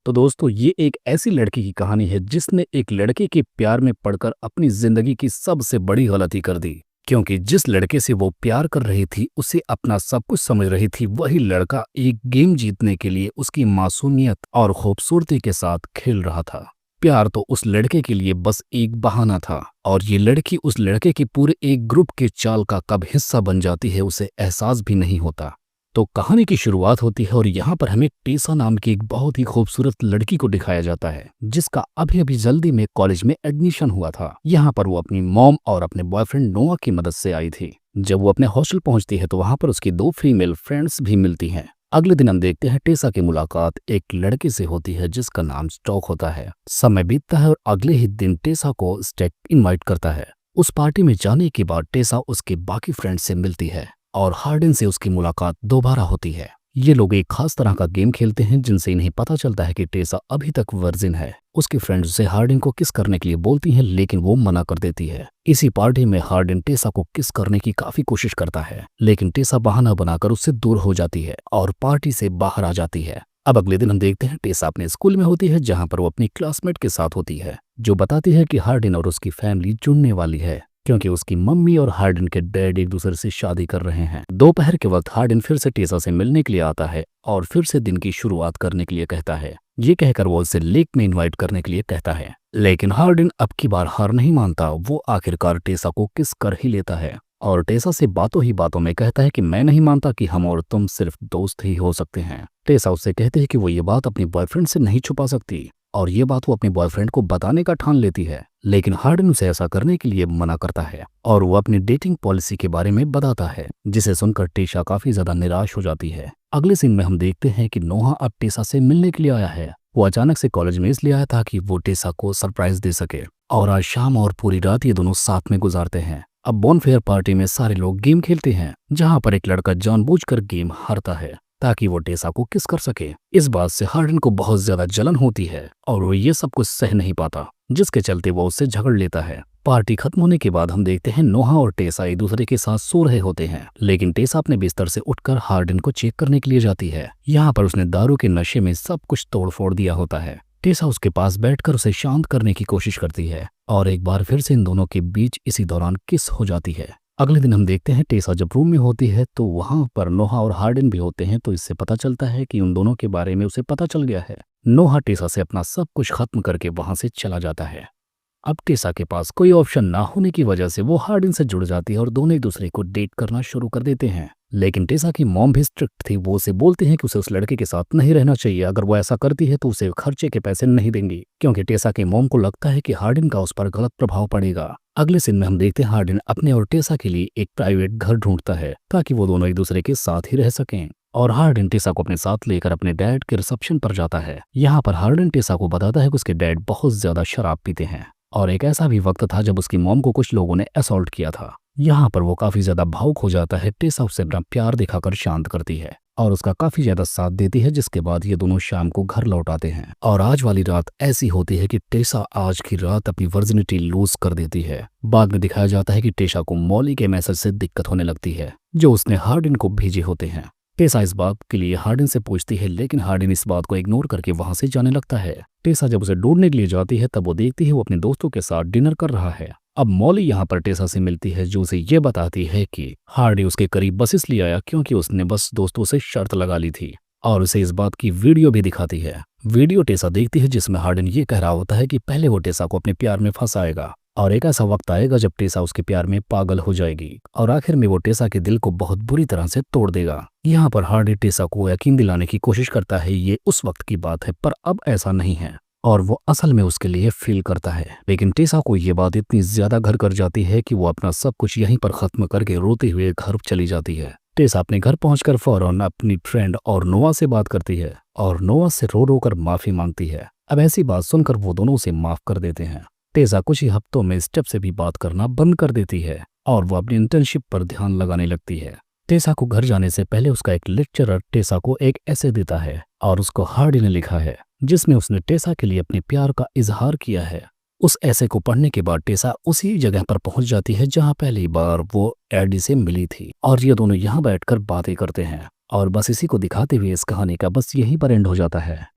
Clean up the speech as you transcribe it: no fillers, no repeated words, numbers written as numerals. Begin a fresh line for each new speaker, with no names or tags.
तो दोस्तों ये एक ऐसी लड़की की कहानी है जिसने एक लड़के के प्यार में पड़कर अपनी जिंदगी की सबसे बड़ी गलती कर दी। क्योंकि जिस लड़के से वो प्यार कर रही थी, उसे अपना सब कुछ समझ रही थी, वही लड़का एक गेम जीतने के लिए उसकी मासूमियत और खूबसूरती के साथ खेल रहा था। प्यार तो उस लड़के के लिए बस एक बहाना था और ये लड़की उस लड़के के पूरे एक ग्रुप के चाल का कब हिस्सा बन जाती है उसे एहसास भी नहीं होता। तो कहानी की शुरुआत होती है और यहाँ पर हमें टेसा नाम की एक बहुत ही खूबसूरत लड़की को दिखाया जाता है जिसका अभी अभी जल्दी में कॉलेज में एडमिशन हुआ था। यहाँ पर वो अपनी मॉम और अपने बॉयफ्रेंड नोआ की मदद से आई थी। जब वो अपने हॉस्टल पहुंचती है तो वहां पर उसकी दो फीमेल फ्रेंड्स भी मिलती हैं। अगले दिन हम देखते हैं टेसा की मुलाकात एक लड़के से होती है जिसका नाम स्टॉक होता है। समय बीतता है और अगले ही दिन टेसा को स्टैक इनवाइट करता है। उस पार्टी में जाने के बाद टेसा उसके बाकी फ्रेंड्स से मिलती है और हार्डन से उसकी मुलाकात दोबारा होती है। ये लोग एक खास तरह का गेम खेलते हैं जिनसे इन्हें पता चलता है कि टेसा अभी तक वर्जिन है। उसकी फ्रेंड्स उसे हार्डन को किस करने के लिए बोलती हैं लेकिन वो मना कर देती है। इसी पार्टी में हार्डन टेसा को किस करने की काफी कोशिश करता है लेकिन टेसा बहाना बनाकर उससे दूर हो जाती है और पार्टी से बाहर आ जाती है। अब अगले दिन हम देखते हैं टेसा अपने स्कूल में होती है जहां पर वो अपनी क्लासमेट के साथ होती है जो बताती है कि हार्डन और उसकी फैमिली जुड़ने वाली है क्योंकि उसकी मम्मी और हार्डन के डैड एक दूसरे से शादी कर रहे हैं। दोपहर के वक्त हार्डन फिर से टेसा से मिलने के लिए आता है और फिर से दिन की शुरुआत करने के लिए कहता है। ये कहकर वो उसे लेक में इनवाइट करने के लिए कहता है लेकिन हार्डन अब की बार हार नहीं मानता। वो आखिरकार टेसा को किस कर ही लेता है और टेसा से बातों ही बातों में कहता है कि मैं नहीं मानता कि हम और तुम सिर्फ दोस्त ही हो सकते हैं। टेसा उससे कहते हैं कि वो ये बात अपनी बॉयफ्रेंड से नहीं छुपा सकती और ये बात वो अपने बॉयफ्रेंड को बताने का ठान लेती है लेकिन हार्डन उसे ऐसा करने के लिए मना करता है और वो अपनी डेटिंग पॉलिसी के बारे में बताता है जिसे सुनकर टेसा काफी ज्यादा निराश हो जाती है। अगले सीन में हम देखते हैं कि नोहा अब टेसा से मिलने के लिए आया है। वो अचानक से कॉलेज में इसलिए आया था कि वो टेसा को सरप्राइज दे सके और आज शाम और पूरी रात ये दोनों साथ में गुजारते हैं। अब बोनफेयर पार्टी में सारे लोग गेम खेलते हैं जहाँ पर एक लड़का जानबूझकर गेम हारता है ताकि वो टेसा को किस कर सके। इस बात से हार्डन को बहुत ज्यादा जलन होती है और वो ये सब कुछ सह नहीं पाता जिसके चलते वो उससे झगड़ लेता है। पार्टी खत्म होने के बाद हम देखते हैं नोहा और टेसा एक दूसरे के साथ सो रहे होते हैं लेकिन टेसा अपने बिस्तर से उठकर हार्डन को चेक करने के लिए जाती है। यहाँ पर उसने दारू के नशे में सब कुछ तोड़ फोड़ दिया होता है। टेसा उसके पास बैठकर उसे शांत करने की कोशिश करती है और एक बार फिर से इन दोनों के बीच इसी दौरान किस हो जाती है। अगले दिन हम देखते हैं टेसा जब रूम में होती है तो वहां पर नोहा और हार्डन भी होते हैं तो इससे पता चलता है कि उन दोनों के बारे में उसे पता चल गया है। नोहा टेसा से अपना सब कुछ खत्म करके वहां से चला जाता है। अब टेसा के पास कोई ऑप्शन ना होने की वजह से वो हार्डन से जुड़ जाती है और दोनों एक दूसरे को डेट करना शुरू कर देते हैं। लेकिन टेसा की मॉम भी स्ट्रिक्ट थी। वो उसे बोलते हैं कि उसे उस लड़के के साथ नहीं रहना चाहिए। अगर वो ऐसा करती है तो उसे खर्चे के पैसे नहीं देंगी क्योंकि टेसा की मॉम को लगता है कि हार्डन का उस पर गलत प्रभाव पड़ेगा। अगले सीन में हम देखते हैं हार्डन अपने और टेसा के लिए एक प्राइवेट घर ढूंढता है ताकि वो दोनों एक दूसरे के साथ ही रह सकें और हार्डन टेसा को अपने साथ लेकर अपने डैड के रिसेप्शन पर जाता है। यहाँ पर हार्डन टेसा को बताता है कि उसके डैड बहुत ज्यादा शराब पीते हैं और एक ऐसा भी वक्त था जब उसकी मॉम को कुछ लोगों ने असॉल्ट किया था। यहाँ पर वो काफी ज्यादा भावुक हो जाता है। टेसा उससे अपना प्यार दिखाकर शांत करती है और उसका काफी ज्यादा साथ देती है जिसके बाद ये दोनों शाम को घर लौट आते हैं और आज वाली रात ऐसी होती है कि टेसा आज की रात अपनी वर्जिनिटी लूज कर देती है। बाद में दिखाया जाता है कि टेसा को मॉली के मैसेज से दिक्कत होने लगती है जो उसने हार्डन को भेजे होते हैं। टेसा इस बात के लिए हार्डन से पूछती है लेकिन हार्डन इस बात को इग्नोर करके वहां से जाने लगता है। टेसा जब उसे ढूंढने के लिए जाती है तब वो देखती है वो अपने दोस्तों के साथ डिनर कर रहा है। अब मॉली यहाँ पर टेसा से मिलती है जो उसे ये बताती है कि हार्डी उसके करीब बस इसलिए आया क्योंकि उसने बस दोस्तों से शर्त लगा ली थी और उसे इस बात की वीडियो भी दिखाती है। वीडियो टेसा देखती है जिसमें हार्डन ये कह रहा होता है कि पहले वो टेसा को अपने प्यार में फंसाएगा और एक ऐसा वक्त आएगा जब टेसा उसके प्यार में पागल हो जाएगी और आखिर में वो टेसा के दिल को बहुत बुरी तरह से तोड़ देगा। यहाँ पर हार्डी टेसा को यकीन दिलाने की कोशिश करता है ये उस वक्त की बात है पर अब ऐसा नहीं है और वो असल में उसके लिए फील करता है। लेकिन टेसा को ये बात इतनी ज्यादा घर कर जाती है कि वो अपना सब कुछ यहीं पर खत्म करके रोते हुए घर चली जाती है। टेसा अपने घर पहुंचकर फौरन अपनी फ्रेंड और नोआ से बात करती है और नोआ से रो रो कर माफी मांगती है। अब ऐसी बात सुनकर वो दोनों उसे माफ कर देते हैं। टेसा कुछ ही हफ्तों में स्टेप से भी बात करना बंद कर देती है और वो अपनी इंटर्नशिप पर ध्यान लगाने लगती है। टेसा को घर जाने से पहले उसका एक लेक्चरर टेसा को एक ऐसे देता है और उसको हार्डी ने लिखा है जिसमें उसने टेसा के लिए अपने प्यार का इजहार किया है। उस ऐसे को पढ़ने के बाद टेसा उसी जगह पर पहुंच जाती है जहां पहली बार वो एडी से मिली थी और ये दोनों यहाँ बैठकर बातें करते हैं और बस इसी को दिखाते हुए इस कहानी का बस यहीं पर एंड हो जाता है।